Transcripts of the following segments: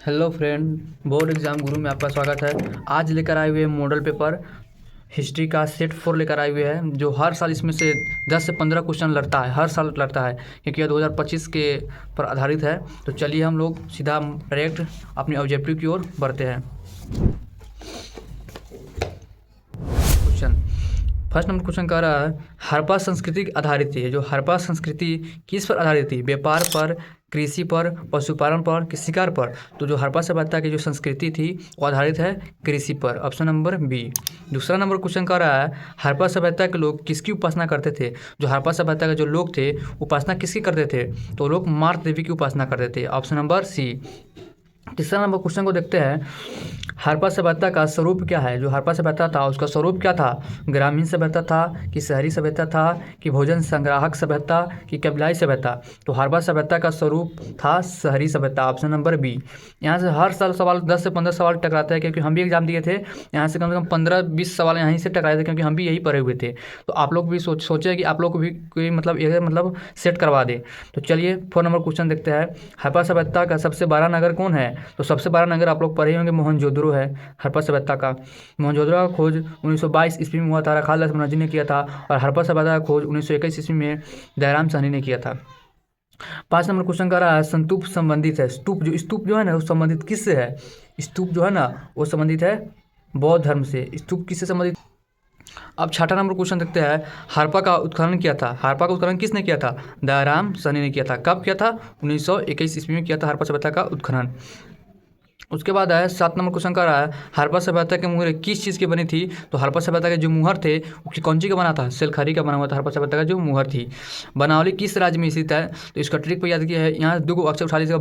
Hello friend, board exam गुरु में आपका स्वागत है। आज लेकर आए हुए हैं मॉडल पेपर हिस्ट्री का सेट 4 लेकर आए हुए हैं, जो हर साल इसमें से 10 से 15 क्वेश्चन लड़ता है, हर साल लड़ता है, क्योंकि यह 2025 के पर आधारित है। तो चलिए हम लोग सीधा डायरेक्ट अपने ऑब्जेक्टिव की ओर बढ़ते हैं। क्वेश्चन फर्स्ट नंबर क्वेश्चन कह रहा है, हड़प्पा संस्कृति आधारित थी। जो हड़प्पा संस्कृति किस पर आधारित थी? व्यापार पर, कृषि पर, पशुपालन पर कि शिकार पर? तो जो हड़प्पा सभ्यता की जो संस्कृति थी वो आधारित है कृषि पर, ऑप्शन नंबर बी। दूसरा नंबर क्वेश्चन कह रहा है, हड़प्पा सभ्यता के लोग किसकी उपासना करते थे? जो हड़प्पा सभ्यता के जो लोग थे उपासना किसकी करते थे? तो लोग मार्त देवी की उपासना करते थे, ऑप्शन नंबर सी। तीसरा नंबर क्वेश्चन को देखते हैं, हड़प्पा सभ्यता का स्वरूप क्या है? जो हड़प्पा सभ्यता था उसका स्वरूप क्या था? ग्रामीण सभ्यता था कि शहरी सभ्यता था कि भोजन संग्राहक सभ्यता कि कबीलाई सभ्यता? तो हड़प्पा सभ्यता का स्वरूप था शहरी सभ्यता, ऑप्शन नंबर बी। यहाँ से हर साल सवाल 10 से 15 सवाल टकराते हैं, क्योंकि हम भी एग्जाम दिए थे। यहाँ से कम 15-20 सवाल यहीं से टकराए थे, क्योंकि हम भी यही पढ़े हुए थे। तो आप लोग भी सोचे कि आप लोग को भी कोई मतलब सेट करवा दे। तो चलिए 4 नंबर क्वेश्चन देखते हैं, हड़प्पा सभ्यता का सबसे बड़ा नगर कौन है? तो सबसे बड़ा नगर आप लोग पढ़े होंगे मोहनजोदड़ो है हड़प्पा सभ्यता का। मोहनजोदड़ो का खोज 1922 ईस्वी में हुआ था, रखाल लक्ष्मण ने किया था। और हड़प्पा सभ्यता का खोज 1921 ईस्वी में दयाराम साहनी ने किया था। 5 नंबर क्वेश्चन का रहा है, स्तूप संबंधित है। स्तूप जो है ना वो संबंधित किससे है? स्तूप जो है ना वो संबंधित है बौद्ध धर्म से। स्तूप किससे संबंधित? अब 6ठा नंबर क्वेश्चन देखते हैं, हड़प्पा का उत्खनन किया था। हड़प्पा का उत्खनन किसने किया था? दयाराम साहनी ने किया था। कब किया था? 1921 ईस्वी में किया था हड़प्पा सभ्यता का उत्खनन। उसके बाद है 7 नंबर क्वेश्चन का रहा है, हड़प्पा सभ्यता के मुहर किस चीज़ की बनी थी? तो हड़प्पा सभ्यता के जो मुहर थे वो कौन सी का बना था? सेलखरी का बना हुआ था हड़प्पा सभ्यता का जो मुहर थी। बनावली किस राज्य में स्थित है? तो इसका ट्रिक पर याद किया है, यहाँ 2 अक्षर उठा लीजिएगा,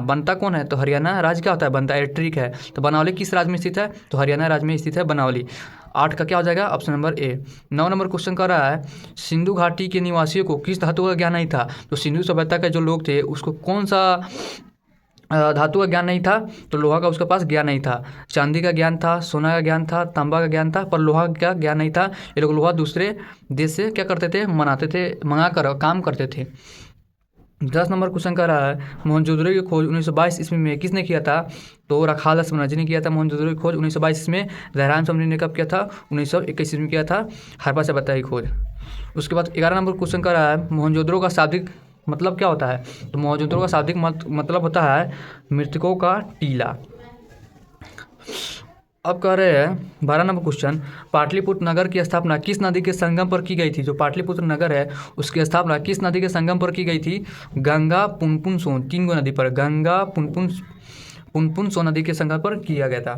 बनता कौन है? तो हरियाणा राज्य क्या होता है? बनता है, ट्रिक है। तो बनावली किस राज्य में स्थित है? तो हरियाणा राज्य में स्थित है बनावली। 8 का क्या हो जाएगा? Option number A. 9 number question का रहा है, सिंधु घाटी के निवासियों को किस धातु का ज्ञान नहीं था? तो सिंधु सभ्यता के जो लोग थे उसको कौन सा धातु का ज्ञान नहीं था? तो लोहा का उसके पास ज्ञान नहीं था। चांदी का ज्ञान था, सोना का ज्ञान था, तांबा का ज्ञान था, पर लोहा का ज्ञान नहीं था। ये लोग लोहा दूसरे देश से क्या करते थे? मंगा कर काम करते थे। 10 नंबर क्वेश्चन का रहा है, मोहनजोदड़ो की खोज 1922 ईस्वी में किसने किया था? तो रखाल लक्ष्मण ने किया था मोहनजोदड़ो की खोज 1922 में। दयाराम साहनी ने कब किया था? 1921 ईस्वी में किया था हड़प्पा सभ्यता की खोज। उसके बाद 11 नंबर क्वेश्चन का रहा है, मोहनजोदड़ो का शाब्दिक मतलब क्या होता है? तो मोहनजोदड़ो का शाब्दिक मतलब होता है मृतकों का टीला। अब कह रहे हैं 12 नंबर क्वेश्चन, पाटलिपुत्र नगर की स्थापना किस नदी के संगम पर की गई थी? जो पाटलिपुत्र नगर है उसकी स्थापना किस नदी के संगम पर की गई थी? गंगा, पुनपुन, सोन, 3 गो नदी पर, गंगा, पुनपुन सोन नदी के संगम पर किया गया था।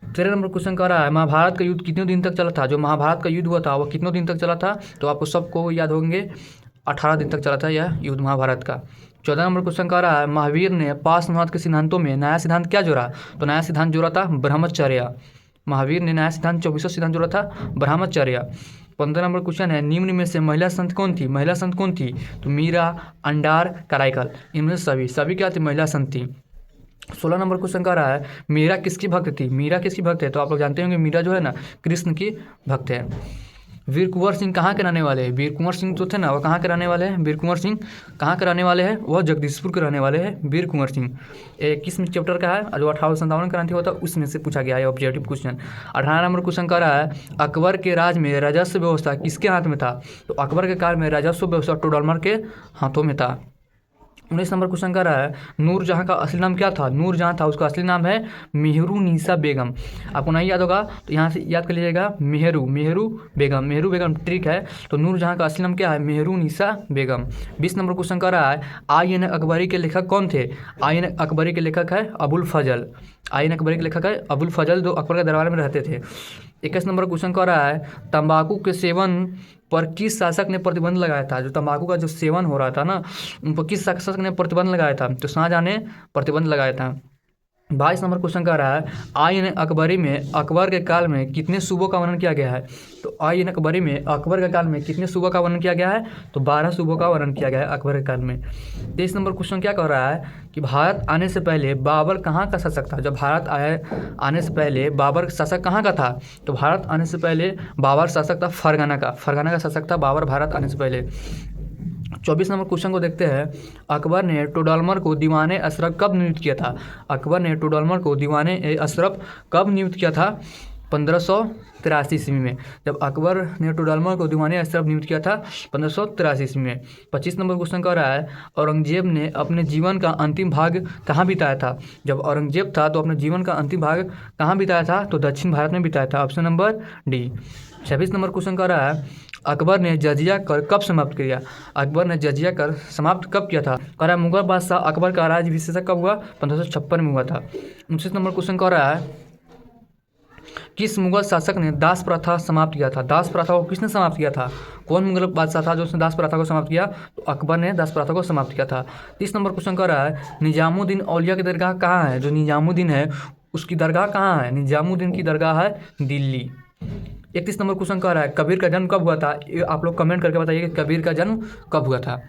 13 नंबर क्वेश्चन कह रहा है, महाभारत का युद्ध कितने दिन तक चला था? जो महाभारत का युद्ध हुआ था वो कितने दिन तक चला था? तो आपको सबको याद होंगे 18 दिन तक चला था यह युद्ध महाभारत का। 14 नंबर क्वेश्चन कह रहा है, महावीर ने पार्श्वनाथ के सिद्धांतों में नया सिद्धांत क्या जोड़ा? तो नया सिद्धांत जोड़ा था ब्रह्मचर्य। महावीर ने नया सिद्धांत 24वां सिद्धांत जोड़ा था ब्रह्मचर्य। 15 नंबर क्वेश्चन है, निम्न में से महिला संत कौन थी? महिला संत कौन थी? तो मीरा, अंडार, कराईकल, इनमें से सभी क्या थी? महिला संत थी। 16 नंबर क्वेश्चन कह रहा है, मीरा किसकी भक्त थी? मीरा किसकी भक्त है? तो आप लोग जानते होंगे मीरा जो है ना कृष्ण की भक्त है। वीर कुंवर सिंह कहाँ के रहने वाले हैं? वीर कुंवर सिंह जो थे ना वो कहाँ के रहने वाले हैं? वीर कुंवर सिंह कहाँ के रहने वाले हैं? वह जगदीशपुर के रहने वाले हैं वीर कुंवर सिंह। किस चैप्टर का है? जो 1857 क्रांति हुआ था उसमें से पूछा गया है ऑब्जेक्टिव क्वेश्चन। 18 नंबर क्वेश्चन कह रहा है, अकबर के राज में राजस्व व्यवस्था किसके हाथ में था? तो अकबर के काल में राजस्व व्यवस्था टोडरमल के हाथों में था। 19 नंबर क्वेश्चन का रहा है, नूरजहाँ का असली नाम क्या था? नूरजहाँ था उसका असली नाम है मेहरुनिसा बेगम। आपको नहीं याद होगा तो यहाँ से याद कर लीजिएगा, मेहरू बेगम ट्रिक है। तो नूरजहाँ का असली नाम क्या है? मेहरुनिसा बेगम। 20 नंबर क्वेश्चन का रहा है, आइन अकबरी के लेखक कौन थे? आइन अकबरी के लेखक है अबुल फजल। आइन अकबरी के लेखक है अबुल फजल, जो अकबर के दरबार में रहते थे। 21 नंबर क्वेश्चन का रहा है, तंबाकू के सेवन पर किस शासक ने प्रतिबंध लगाया था? जो तंबाकू का जो सेवन हो रहा था ना उन पर किस शासक ने प्रतिबंध लगाया था? तो शाहजहाँ ने प्रतिबंध लगाया था। 22 नंबर क्वेश्चन कह रहा है, आइन अकबरी में अकबर के काल में कितने सूबों का वर्णन किया गया है? तो आइन अकबरी में अकबर के काल में कितने सूबों का वर्णन किया गया है? तो 12 सूबों का वर्णन किया गया है अकबर के काल में। 23 नंबर क्वेश्चन क्या कह रहा है कि भारत आने से पहले बाबर कहाँ का शासक था? जब भारत आने से पहले बाबर शासक कहाँ का था? तो भारत आने से पहले बाबर शासक था फरगाना का शासक था बाबर भारत आने से पहले। 24 नंबर क्वेश्चन को देखते हैं। अकबर ने टोडरमल को दीवाने अशरफ कब नियुक्त किया था? अकबर ने टोडरमल को दीवाने अशरफ कब नियुक्त किया था? 1583 ईस्वी में। जब अकबर ने टोडरमल को दीवाने अशरफ नियुक्त किया था 1583 ईस्वी में। 25 नंबर क्वेश्चन कह रहा है औरंगजेब ने अपने जीवन का अंतिम भाग कहाँ बिताया था? जब औरंगजेब था तो अपने जीवन का अंतिम भाग कहाँ बिताया था? तो दक्षिण भारत में बिताया था। Option number D. 26 number question कह रहा है अकबर ने जजिया कर कब समाप्त किया? अकबर ने जजिया कर समाप्त कब किया था? कह रहा है मुगल बादशाह अकबर का राज्याभिषेक कब हुआ? 1556 में हुआ था। 29 नंबर क्वेश्चन कह रहा है किस मुगल शासक ने दास प्रथा समाप्त किया था? दास प्रथा को किसने समाप्त किया था? कौन मुगल बादशाह था जो उसने दास प्रथा को समाप्त किया? तो अकबर ने दास प्रथा को समाप्त किया था। 30 नंबर क्वेश्चन कह रहा है निजामुद्दीन औलिया की दरगाह कहाँ है? जो निजामुद्दीन है उसकी दरगाह कहाँ है? निजामुद्दीन की दरगाह है दिल्ली। 31 नंबर क्वेश्चन कह रहा है कबीर का जन्म कब हुआ था? ये आप लोग कमेंट करके बताइए कि कबीर का जन्म कब हुआ था।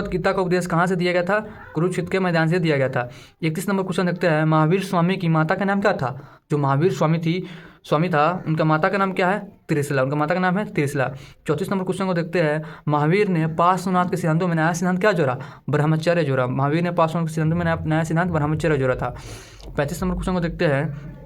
गीता का उपदेश कहाँ से दिया गया था? कुरुक्षेत्र के मैदान से दिया गया था। 31 नंबर क्वेश्चन देखते हैं महावीर स्वामी की माता का नाम क्या था? जो महावीर स्वामी था उनका माता का नाम क्या है? त्रिशिला। उनका माता का नाम है त्रिशिला। 34 नंबर क्वेश्चन को देखते हैं महावीर ने पार्श्वनाथ के सिद्धांतों में नया सिद्धांत क्या जोड़ा? ब्रह्मचर्य जोड़ा। महावीर ने पार्श्वनाथ के सिद्धांतों में नया सिद्धांत ब्रह्मचर्य जोड़ा था। 35 नंबर क्वेश्चन को देखते हैं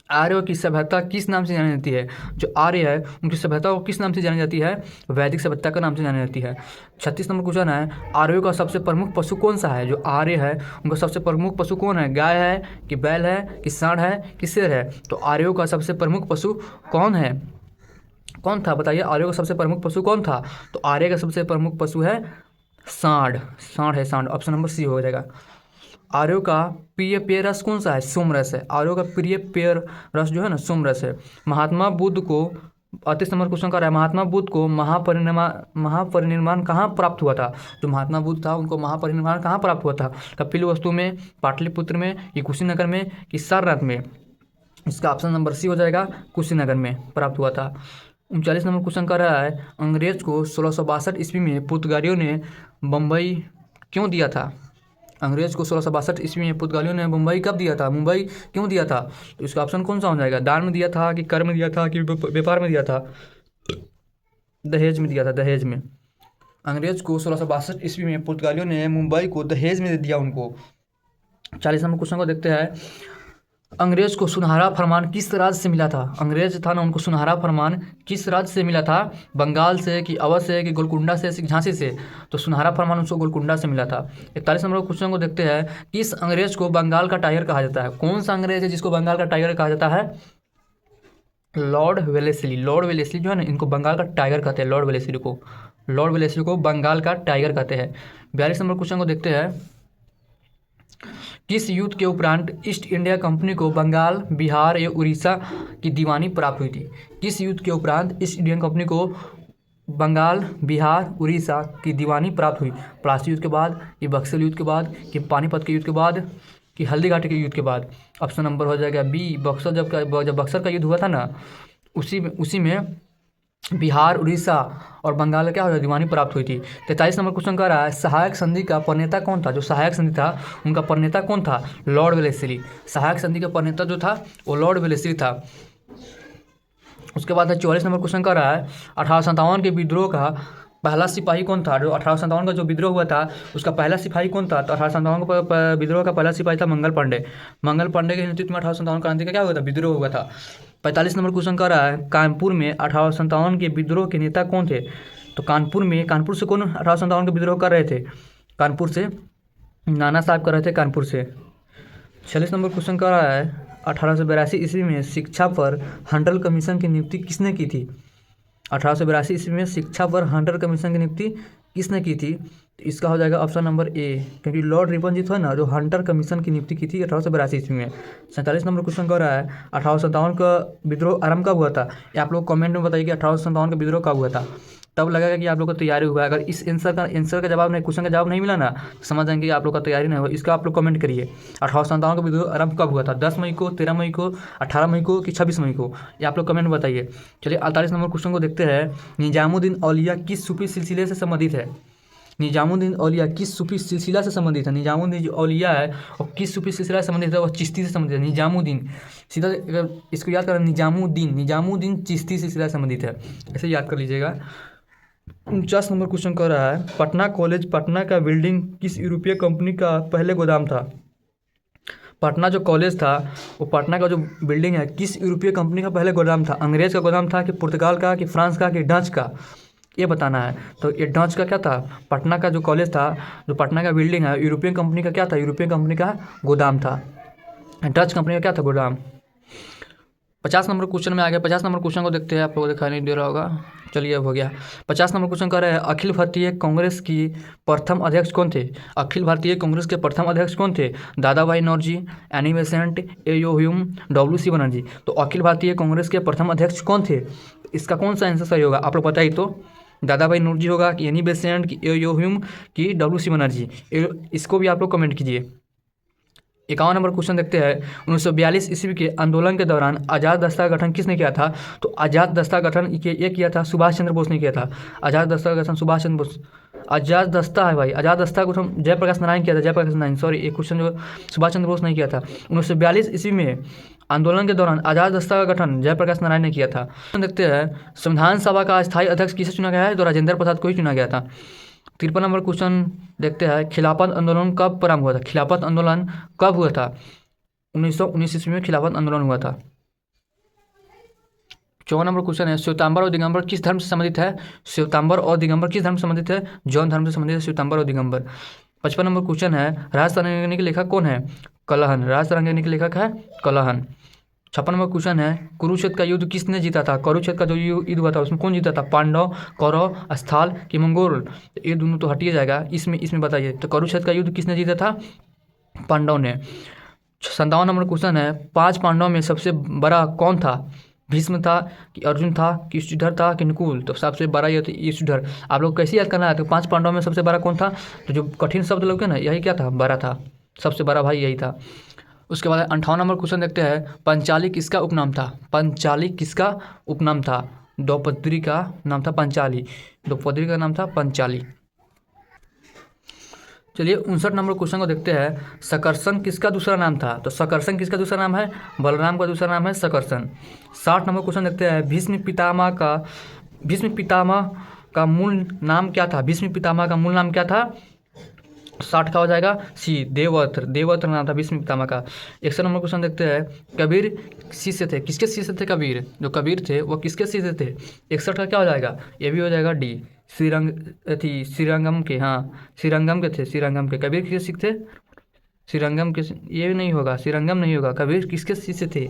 आर्यों की सभ्यता किस नाम से जानी जाती है? जो आर्य है उनकी सभ्यता को किस नाम से जानी जाती है? वैदिक सभ्यता का नाम से जानी जाती है। 36 नंबर क्वेश्चन है आर्यों का सबसे प्रमुख पशु कौन सा है? जो आर्य है उनका सबसे प्रमुख पशु कौन है? गाय है कि बैल है कि सांड है कि शेर है? तो आर्यों का सबसे प्रमुख पशु कौन है? कौन था बताइए? आर्यों का सबसे प्रमुख पशु कौन था? तो आर्य का सबसे प्रमुख पशु है सांड। सांड है सांड। ऑप्शन नंबर सी हो जाएगा। आर्यों का प्रिय पेय रस कौन सा है? सोमरस है। आर्यों का प्रिय पेय रस जो है ना सोमरस है। महात्मा बुद्ध को 38 नंबर क्वेश्चन कर रहा है महात्मा बुद्ध को महापरिनिर्वाण कहाँ प्राप्त हुआ था? जो महात्मा बुद्ध था उनको महापरिनिर्वाण कहाँ प्राप्त हुआ था? कपिलवस्तु में, पाटलिपुत्र में, कि कुशीनगर में, कि सारनाथ में? इसका ऑप्शन नंबर सी हो जाएगा कुशीनगर में प्राप्त हुआ था। 39 नंबर क्वेश्चन कर रहा है अंग्रेज को 1662 ईस्वी में पुर्तगालियों ने बम्बई क्यों दिया था? अंग्रेज को 1662 ईस्वी में पुर्तगालियों ने मुंबई कब दिया था? मुंबई क्यों दिया था? तो इसका ऑप्शन कौन सा हो जाएगा? दान में दिया था कि कर में दिया था कि व्यापार में दिया था? दहेज में दिया था। दहेज में। अंग्रेज को 1662 ईस्वी में पुर्तगालियों ने मुंबई को दहेज में दिया उनको। 40 नंबर क्वेश्चन को देखते हैं अंग्रेज को सुनहरा फरमान किस राज्य से मिला था? अंग्रेज था ना उनको सुनहरा फरमान किस राज्य से मिला था? बंगाल से कि अवध से कि गोलकुंडा से कि झांसी से? तो सुनहरा फरमान उसको गोलकुंडा से मिला था। 41 नंबर क्वेश्चन को देखते हैं किस अंग्रेज को बंगाल का टाइगर कहा जाता है? कौन सा अंग्रेज है जिसको बंगाल का टाइगर कहा जाता है? Lord Wellesley. लॉर्ड वेलेस्ली जो है ना इनको बंगाल का टाइगर कहते हैं। लॉर्ड वेलेस्ली को बंगाल का टाइगर कहते हैं। 42 नंबर क्वेश्चन को देखते हैं किस युद्ध के उपरांत ईस्ट इंडिया कंपनी को बंगाल, बिहार या उड़ीसा की दीवानी प्राप्त हुई थी? किस युद्ध के उपरांत ईस्ट इंडियन कंपनी को बंगाल, बिहार, उड़ीसा की दीवानी प्राप्त हुई? प्लासी युद्ध के बाद, कि बक्सर युद्ध के बाद, कि पानीपत के युद्ध के बाद, कि हल्दीघाटी के युद्ध के बाद? ऑप्शन नंबर हो जाएगा बी। बक्सर जब बक्सर का युद्ध हुआ था ना उसी में बिहार, उड़ीसा और बंगाल क्या हो दीवानी प्राप्त हुई थी। 43 नंबर क्वेश्चन कह रहा है सहायक संधि का प्रणेता कौन था? जो सहायक संधि था उनका प्रणेता कौन था? Lord Wellesley. सहायक संधि का प्रणेता जो था वो लॉर्ड वेलेस्ली था। उसके बाद 44 नंबर क्वेश्चन कह रहा है 1857 के विद्रोह का पहला सिपाही कौन था? जो 1857 का जो विद्रोह हुआ था उसका पहला सिपाही कौन था? तो 1857 का विद्रोह का पहला सिपाही था मंगल पांडे। मंगल पांडे के नेतृत्व में 1857 क्रांति का क्या हुआ था? विद्रोह हुआ था। 45 नंबर क्वेश्चन कर रहा है कानपुर में 1857 के विद्रोह के नेता कौन थे? तो कानपुर से कौन 1857 का विद्रोह कर रहे थे? कानपुर से नाना साहब कर रहे थे कानपुर से। 46 नंबर क्वेश्चन कर रहा है 1882 ईस्वी में शिक्षा पर हंटर कमीशन की नियुक्ति किसने की थी? 1882 ईस्वी में शिक्षा पर हंटर कमीशन की नियुक्ति किसने की थी? तो इसका हो जाएगा ऑप्शन नंबर ए, क्योंकि लॉर्ड रिपन जी था ना जो हंटर कमीशन की नियुक्ति की थी 1882 ईस्वी में। 47 नंबर क्वेश्चन कह रहा है 1857 का विद्रोह आरंभ कब हुआ था? ये आप लोग कमेंट में बताइए कि 1857 का विद्रोह कब हुआ था। तब लगेगा कि आप लोग का तैयारी हुआ है। अगर इस आंसर का जवाब नहीं, क्वेश्चन का जवाब नहीं मिला ना तो समझ जाएंगे कि आप लोग का तैयारी नहीं हुआ। इसका आप लोग कमेंट करिए 1857 का विद्रोह आरंभ कब हुआ था? 10 मई को, 13 मई को, 18 मई को कि 26 मई को? ये आप लोग कमेंट में बताइए। चलिए 48 नंबर क्वेश्चन को देखते हैं निजामुद्दीन औलिया किस सूफी सिलसिले से संबंधित है? निजामुद्दीन औलिया किस सूफी सिलसिला से संबंधित है? निजामुद्दीन जो औलिया है और किस सूफी सिलसिला से संबंधित है? वो चिश्ती से संबंधित है। निजामुद्दीन सीधा इसको याद करें, निजामुद्दीन चिश्ती सिलसिला से संबंधित है, ऐसे याद कर लीजिएगा। 49 नंबर क्वेश्चन कह रहा है पटना कॉलेज पटना का बिल्डिंग किस यूरोपीय कंपनी का पहले गोदाम था। पटना जो कॉलेज था वो पटना का जो बिल्डिंग है किस यूरोपीय कंपनी का पहले गोदाम था। अंग्रेज़ का गोदाम था कि पुर्तगाल का कि फ्रांस का कि डच का, ये बताना है। तो ये डच का क्या था, पटना का जो कॉलेज था जो पटना का बिल्डिंग है यूरोपियन कंपनी का क्या था, यूरोपियन कंपनी का गोदाम था। डच कंपनी का क्या था, गोदाम। 50 नंबर क्वेश्चन में आ गया। 50 नंबर क्वेश्चन को देखते हैं, आप लोगों को दिखाई नहीं दे रहा होगा, चलिए अब हो गया। 50 नंबर क्वेश्चन कह रहा है अखिल भारतीय कांग्रेस की प्रथम अध्यक्ष कौन थे। अखिल भारतीय कांग्रेस के प्रथम अध्यक्ष कौन थे। Dadabhai Naoroji, Annie Besant, A O. Hume, W C. Banerjee. तो अखिल भारतीय कांग्रेस के प्रथम अध्यक्ष कौन थे, इसका कौन सा आंसर सही होगा, आप लोग बताइए तो। दादा भाई नौरोजी होगा कि एनी बेसेंट की ए.ओ. ह्यूम की डब्ल्यू.सी. बनर्जी, इसको भी आप लोग कमेंट कीजिए। 51 नंबर क्वेश्चन देखते हैं 1942 ईस्वी के आंदोलन के दौरान आज़ाद दस्ता का गठन किसने किया था। तो आज़ाद दस्ता का गठन ये किया था सुभाष चंद्र बोस ने किया था। आज़ाद दस्ता का गठन सुभाष चंद्र बोस। आज़ाद दस्ता है भाई, आज़ाद दस्ता का गठन जयप्रकाश नारायण किया था, जयप्रकाश नारायण, सॉरी एक क्वेश्चन जो सुभाष चंद्र बोस ने किया था। 1942 ईस्वी में आंदोलन के दौरान आज़ाद दस्ता का गठन जयप्रकाश नारायण ने किया था। देखते हैं संविधान सभा का स्थायी अध्यक्ष किसे चुना गया है। तो राजेंद्र प्रसाद को ही चुना गया था। 53 नंबर क्वेश्चन देखते हैं खिलाफत आंदोलन कब प्रारंभ हुआ था। खिलाफत आंदोलन कब हुआ था। 1919 ईस्वी में खिलाफत आंदोलन हुआ था। 54 नंबर क्वेश्चन है श्वेतांबर और दिगंबर किस धर्म से संबंधित है। श्वेतांबर और दिगंबर किस धर्म से संबंधित है। जौन धर्म से संबंधित है श्वेतांबर और दिगंबर। 55 नंबर क्वेश्चन है राज तरंगिणी के लेखक कौन है। कलहन। राज तरंगिणी के लेखक है कलहन। 56 नंबर क्वेश्चन है कुरुक्षेत्र का युद्ध किसने जीता था। कुरुक्षेत्र का जो युद्ध हुआ था उसमें कौन जीता था। पांडव, कौरव, स्थल कि मंगोल। ये दोनों तो हटिए जाएगा, इसमें बताइए। तो कुरुक्षेत्र का युद्ध किसने जीता था, पांडव ने। 57 नंबर क्वेश्चन है 5 पांडवों में सबसे बड़ा कौन था। भीष्म था कि अर्जुन था कि युधिष्ठिर था कि नकुल। तो सबसे बड़ा ये युधिष्ठिर। आप लोग कैसे याद करना है। तो 5 पांडवों में सबसे बड़ा कौन था। तो जो कठिन शब्द लोग ना यही क्या था, बड़ा था, सबसे बड़ा भाई यही था। उसके बाद 58 नंबर क्वेश्चन देखते हैं पंचाली किसका उपनाम था। पंचाली किसका उपनाम था। द्रौपदी का नाम था पंचाली, द्रौपदी का नाम था पंचाली। चलिए 59 नंबर क्वेश्चन को देखते हैं सकर्षण किसका दूसरा नाम था। तो सकर्षण किसका दूसरा नाम है, बलराम का दूसरा नाम है सकर्षण। 60 नंबर क्वेश्चन देखते हैं भीष्म पितामह का मूल नाम क्या था। भीष्म पितामह का मूल नाम क्या था। 60 का हो जाएगा सी, देवव्रत नाम था भीष्म पितामह का। 61 नंबर क्वेश्चन देखते हैं कबीर शिष्य थे, किसके शिष्य थे कबीर। जो कबीर थे वो किसके शिष्य थे। 61 का क्या हो जाएगा, ये भी हो जाएगा डी, श्रीरंगम के। हाँ श्रीरंगम के थे, श्रीरंगम के। कबीर किसके शिष्य थे, श्रीरंगम के। ये नहीं होगा, श्रीरंगम नहीं होगा। कबीर किसके शिष्य थे,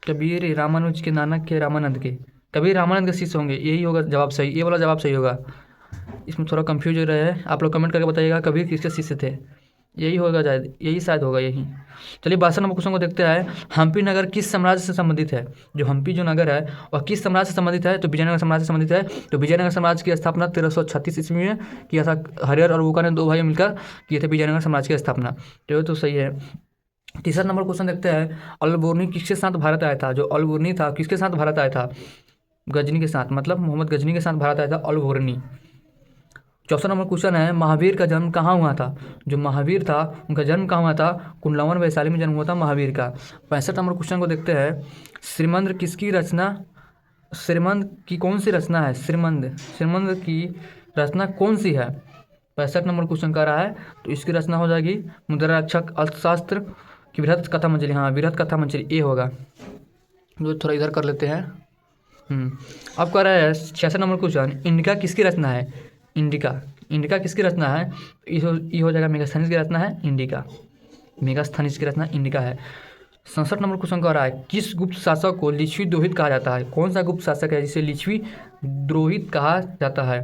कबीर रामानुज के, नानक के, रामानंद के। कबीर रामानंद के शिष्य होंगे, यही होगा जवाब सही, ये वाला जवाब सही होगा। इसमें थोड़ा कंफ्यूज हो रहा है, आप लोग कमेंट करके बताइएगा कबीर किसके शिष्य थे। यही होगा शायद, यही शायद होगा यही। चलिए 62 नंबर क्वेश्चन को देखते हैं हम्पी नगर किस साम्राज्य से संबंधित है। जो हम्पी जो नगर है वह किस साम्राज्य से संबंधित है। तो विजयनगर साम्राज्य से संबंधित है। तो विजयनगर साम्राज्य की स्थापना 1336 ईस्वी में किया था। हरिहर और वोका ने 2 भाई मिलकर किए थे विजयनगर साम्राज्य की स्थापना। तो ये तो सही है। 30 नंबर क्वेश्चन देखते हैं अलबुर्नी किसके साथ भारत आया था। जो अलबुर्नी था किसके साथ भारत आया था, गजनी के साथ, मतलब मोहम्मद गजनी के साथ भारत आया था अलबुर्नी। 64 नंबर क्वेश्चन है महावीर का जन्म कहाँ हुआ था। जो महावीर था उनका जन्म कहाँ हुआ था, कुंडलवन वैशाली में जन्म हुआ था महावीर का। 65 नंबर क्वेश्चन को देखते हैं श्रीमंद किसकी रचना, श्रीमंद की कौन सी रचना है। श्रीमंद की रचना कौन सी है। 65 नंबर क्वेश्चन कर रहा है तो इसकी रचना हो जाएगी मुद्राक्षक अर्थशास्त्र की वृहत कथा मंजरी। हाँ वृहत कथा मंजरी ये होगा। जो थोड़ा इधर कर लेते हैं। अब कह रहा है 66 नंबर क्वेश्चन इंडिका किसकी रचना है। इंडिका किसकी रचना है। ये हो जाएगा मेगास्थनीज की रचना है इंडिका, मेगास्थनीज की रचना इंडिका है। 67 नंबर क्वेश्चन कह रहा है किस गुप्त शासक को लिच्छवी द्रोहित कहा जाता है। कौन सा गुप्त शासक है जिसे लिच्छवी द्रोहित कहा जाता है।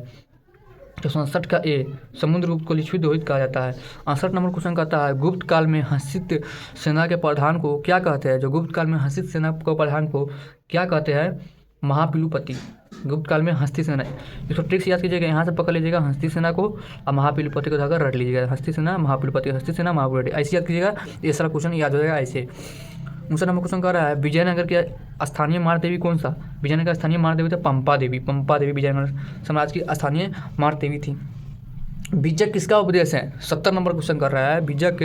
तो 67 का ए, समुद्रगुप्त को लिच्छवी द्रोहित कहा जाता है। 68 नंबर क्वेश्चन कहता है गुप्त काल में हसित सेना के प्रधान को क्या कहते हैं। जो गुप्त काल में हसित सेना के प्रधान को क्या कहते हैं, महापिलुपति। गुप्त काल में हस्ती सेना, इसको ट्रिक्स याद कीजिएगा, यहाँ से पकड़ लीजिएगा हस्ती सेना को और महापिलुपति को धाकर रट लीजिएगा। हस्ती सेना महापिलुपति, हस्ती सेना महापिलुपति, ऐसे याद कीजिएगा। ये सारा क्वेश्चन याद हो जाएगा ऐसे। 59 नंबर क्वेश्चन कह रहा है विजयनगर के स्थानीय मार देवी कौन सा। विजयनगर का स्थानीय मार देवी था पंपा देवी। पंपा देवी विजयनगर साम्राज्य की स्थानीय मार देवी थी। बीजक किसका उपदेश है? 70 नंबर क्वेश्चन कर रहा है, बीजक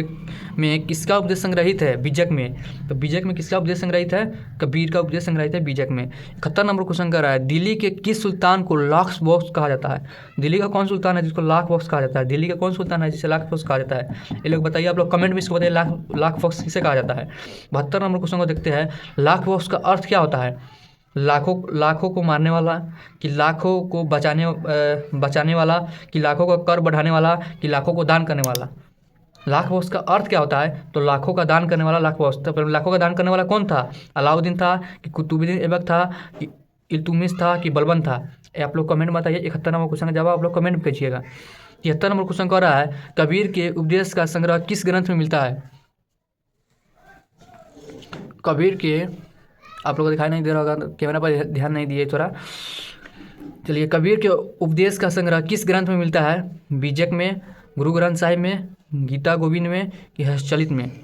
में किसका उपदेश संग्रहित है? बीजक में, तो बीजक में किसका उपदेश संग्रहित है? कबीर का उपदेश संग्रहित है बीजक में। 71 नंबर क्वेश्चन कर रहा है, दिल्ली के किस सुल्तान को लाख बॉक्स कहा जाता है? दिल्ली का कौन सुल्तान है जिसको लाख बॉक्स कहा जाता है? दिल्ली का कौन सुल्तान है जिसे लाख बॉक्स कहा जाता है? ये लोग बताइए, आप लोग कमेंट में इसको बताइए, लाख बॉक्स किसे कहा जाता है? 72 नंबर क्वेश्चन को देखते हैं, लाख बॉक्स का अर्थ क्या होता है? लाखों को मारने वाला, कि लाखों को बचाने वाला, कि लाखों का कर बढ़ाने वाला, कि लाखों को दान करने वाला? लाख बॉक्स का अर्थ क्या होता है? तो लाखों का दान करने वाला लाख बॉक्स। तो लाखों का दान करने वाला कौन था? अलाउद्दीन था, कि कुतुबुद्दीन ऐबक था, कि इल्तुतमिश था, कि बलबन था? ये आप लोग कमेंट में बताइए। 71 नंबर क्वेश्चन का जवाब आप लोग कमेंट में कीजिएगा। 73 नंबर क्वेश्चन कह रहा है, कबीर के उपदेश का संग्रह किस ग्रंथ में मिलता है? कबीर के, आप लोगों को दिखाई नहीं दे रहा होगा, कैमरा पर ध्यान नहीं दिए थोड़ा। चलिए, कबीर के उपदेश का संग्रह किस ग्रंथ में मिलता है? बीजक में, गुरु ग्रंथ साहिब में, गीता गोविंद में, कि हर्षचरित में?